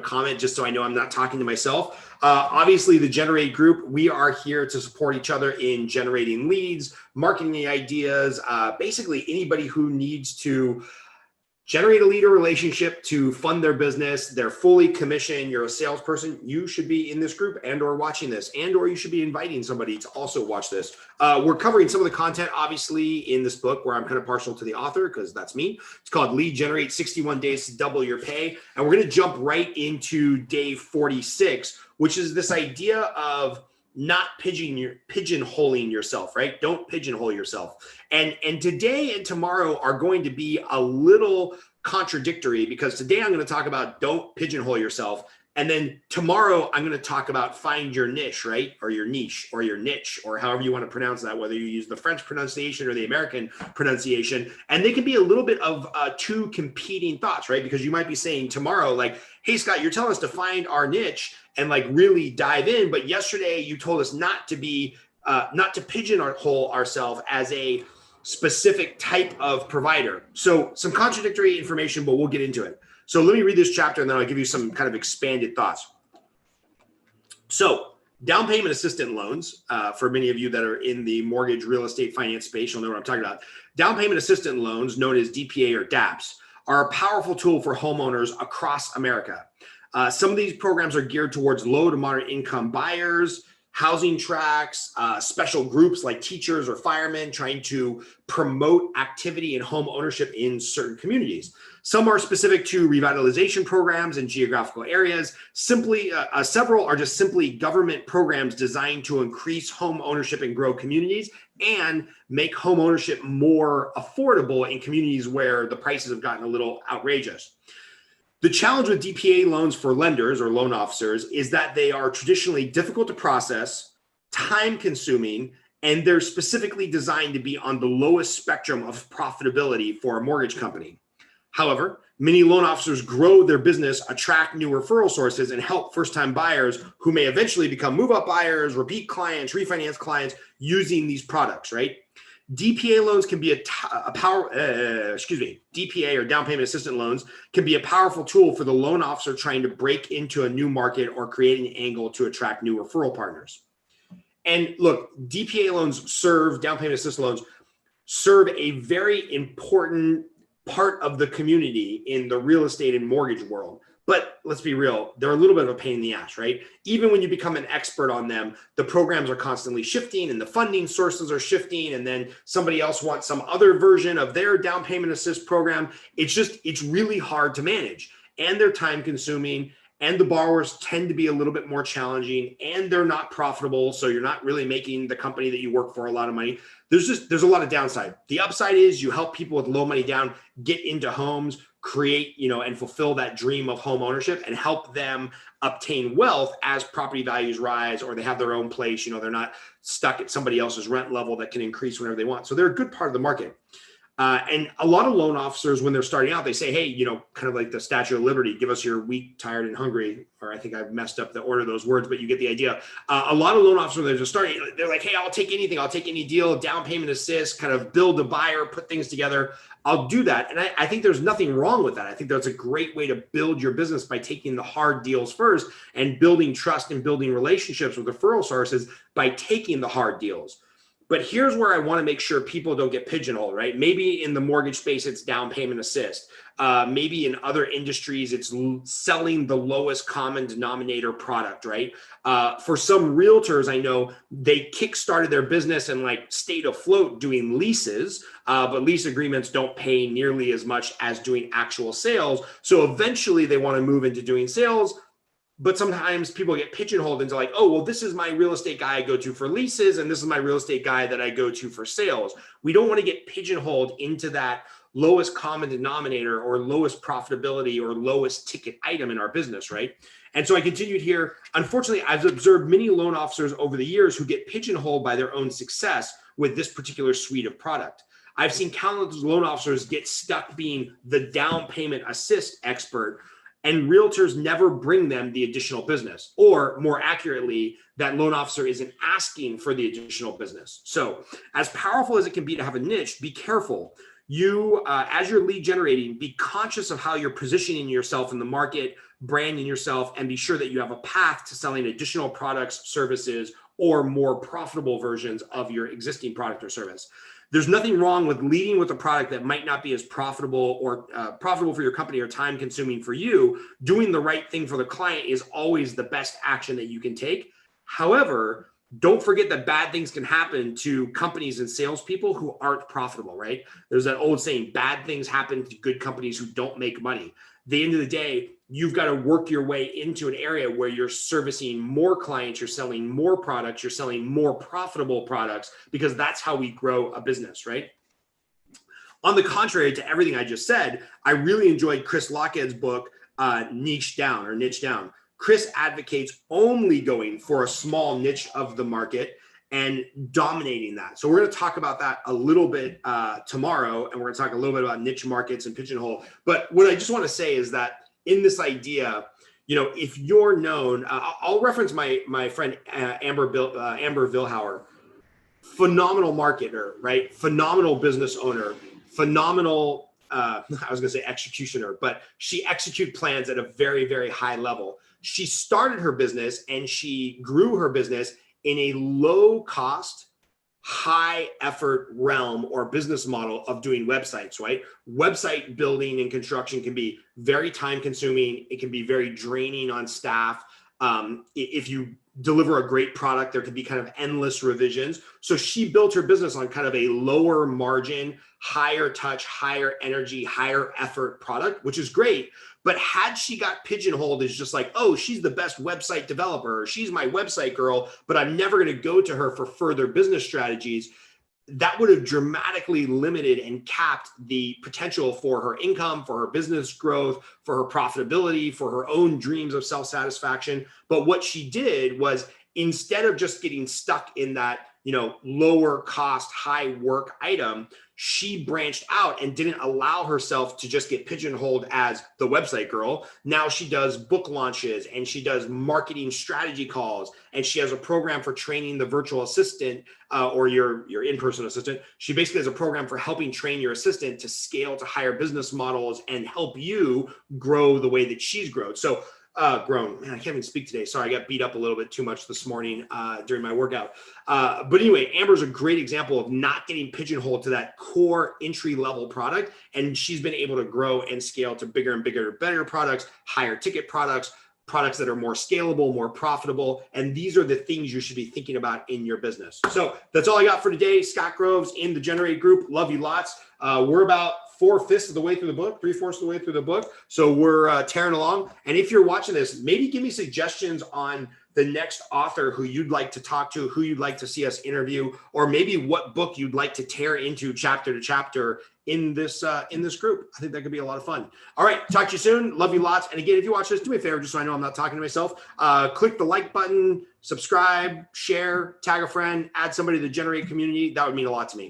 comment just so I know I'm not talking to myself. Obviously, the Generate group, we are here to support each other in generating leads, marketing ideas, basically anybody who needs to generate a leader relationship to fund their business. They're fully commissioned. You're a salesperson. You should be in this group and or watching this, and or you should be inviting somebody to also watch this. We're covering some of the content, obviously, in this book where I'm kind of partial to the author because that's me. It's called Lead Generate 61 Days to Double Your Pay. And we're going to jump right into day 46, which is this idea of not pigeonholing yourself, right? Don't pigeonhole yourself. And today and tomorrow are going to be a little contradictory because today I'm going to talk about don't pigeonhole yourself. And then tomorrow I'm going to talk about find your niche, right? Or your niche or your niche or however you want to pronounce that, whether you use the French pronunciation or the American pronunciation. And they can be a little bit of two competing thoughts, right? Because you might be saying tomorrow, like, hey, Scott, you're telling us to find our niche and like really dive in. But yesterday you told us not to pigeonhole ourselves as a specific type of provider. So some contradictory information, but we'll get into it. So let me read this chapter and then I'll give you some kind of expanded thoughts. So down payment assistance loans, for many of you that are in the mortgage real estate finance space, you'll know what I'm talking about. Down payment assistance loans, known as DPA or DAPS, are a powerful tool for homeowners across America. Some of these programs are geared towards low to moderate income buyers, housing tracts, special groups like teachers or firemen trying to promote activity and home ownership in certain communities. Some are specific to revitalization programs in geographical areas. Several are just simply government programs designed to increase home ownership and grow communities and make home ownership more affordable in communities where the prices have gotten a little outrageous. The challenge with DPA loans for lenders or loan officers is that they are traditionally difficult to process, time consuming, and they're specifically designed to be on the lowest spectrum of profitability for a mortgage company. However, many loan officers grow their business, attract new referral sources, and help first-time buyers who may eventually become move-up buyers, repeat clients, refinance clients using these products, right? DPA loans can be DPA or down payment assistance loans can be a powerful tool for the loan officer trying to break into a new market or create an angle to attract new referral partners. And look, DPA loans down payment assistance loans serve a very important part of the community in the real estate and mortgage world. But let's be real, they're a little bit of a pain in the ass, right? Even when you become an expert on them, the programs are constantly shifting and the funding sources are shifting. And then somebody else wants some other version of their down payment assist program. It's really hard to manage and they're time consuming and the borrowers tend to be a little bit more challenging and they're not profitable. So you're not really making the company that you work for a lot of money. There's a lot of downside. The upside is you help people with low money down get into homes, create, and fulfill that dream of home ownership and help them obtain wealth as property values rise or they have their own place. They're not stuck at somebody else's rent level that can increase whenever they want. So they're a good part of the market. And a lot of loan officers, when they're starting out, they say, hey, kind of like the Statue of Liberty, give us your weak, tired, and hungry, or I think I've messed up the order of those words, but you get the idea. A lot of loan officers, when they're just starting, they're like, hey, I'll take anything. I'll take any deal, down payment assist, kind of build a buyer, put things together. I'll do that. And I think there's nothing wrong with that. I think that's a great way to build your business by taking the hard deals first and building trust and building relationships with referral sources by taking the hard deals. But here's where I want to make sure people don't get pigeonholed, right? Maybe in the mortgage space, it's down payment assist. Maybe in other industries, it's selling the lowest common denominator product, right? For some realtors, I know they kickstarted their business and stayed afloat doing leases, but lease agreements don't pay nearly as much as doing actual sales. So eventually they want to move into doing sales. But sometimes people get pigeonholed into oh, well, this is my real estate guy I go to for leases, and this is my real estate guy that I go to for sales. We don't want to get pigeonholed into that lowest common denominator or lowest profitability or lowest ticket item in our business, right? And so I continued here. Unfortunately, I've observed many loan officers over the years who get pigeonholed by their own success with this particular suite of product. I've seen countless loan officers get stuck being the down payment assist expert, and realtors never bring them the additional business, or more accurately, that loan officer isn't asking for the additional business. So as powerful as it can be to have a niche, be careful. you, as you're lead generating, be conscious of how you're positioning yourself in the market, branding yourself, and be sure that you have a path to selling additional products, services, or more profitable versions of your existing product or service. There's nothing wrong with leading with a product that might not be as profitable or profitable for your company or time consuming for you. Doing the right thing for the client is always the best action that you can take. However, don't forget that bad things can happen to companies and salespeople who aren't profitable, right? There's that old saying, bad things happen to good companies who don't make money. At the end of the day, you've got to work your way into an area where you're servicing more clients, you're selling more products, you're selling more profitable products, because that's how we grow a business, right? On the contrary to everything I just said, I really enjoyed Chris Lockhead's book, Niche Down. Chris advocates only going for a small niche of the market and dominating that. So we're going to talk about that a little bit tomorrow, and we're going to talk a little bit about niche markets and Pigeonhole. But what I just want to say is that in this idea, if you're known, I'll reference my friend Amber Vilhauer, phenomenal marketer, right? Phenomenal business owner, phenomenal, I was going to say executioner, but she executes plans at a very, very high level. She started her business and she grew her business in a low cost, high effort realm or business model of doing websites, right? Website building and construction can be very time consuming. It can be very draining on staff. If you deliver a great product, there could be kind of endless revisions. So she built her business on kind of a lower margin, higher touch, higher energy, higher effort product, which is great. But had she got pigeonholed as just like, oh, she's the best website developer, or she's my website girl, but I'm never going to go to her for further business strategies, that would have dramatically limited and capped the potential for her income, for her business growth, for her profitability, for her own dreams of self-satisfaction. But what she did was, instead of just getting stuck in that, lower cost, high work item, she branched out and didn't allow herself to just get pigeonholed as the website girl. Now she does book launches and she does marketing strategy calls, and she has a program for training the virtual assistant or your in-person assistant. She basically has a program for helping train your assistant to scale to higher business models and help you grow the way that she's grown. So grown. Man, I can't even speak today. Sorry, I got beat up a little bit too much this morning during my workout. But anyway, Amber's a great example of not getting pigeonholed to that core entry-level product. And she's been able to grow and scale to bigger and bigger, better products, higher ticket products that are more scalable, more profitable. And these are the things you should be thinking about in your business. So that's all I got for today. Scott Groves in the Generate Group. Love you lots. We're about 4/5 of the way through the book, 3/4 of the way through the book. So we're tearing along. And if you're watching this, maybe give me suggestions on the next author who you'd like to talk to, who you'd like to see us interview, or maybe what book you'd like to tear into chapter to chapter in this group. I think that could be a lot of fun. All right, talk to you soon. Love you lots. And again, if you watch this, do me a favor, just so I know I'm not talking to myself. Click the like button, subscribe, share, tag a friend, add somebody to the Generate community. That would mean a lot to me.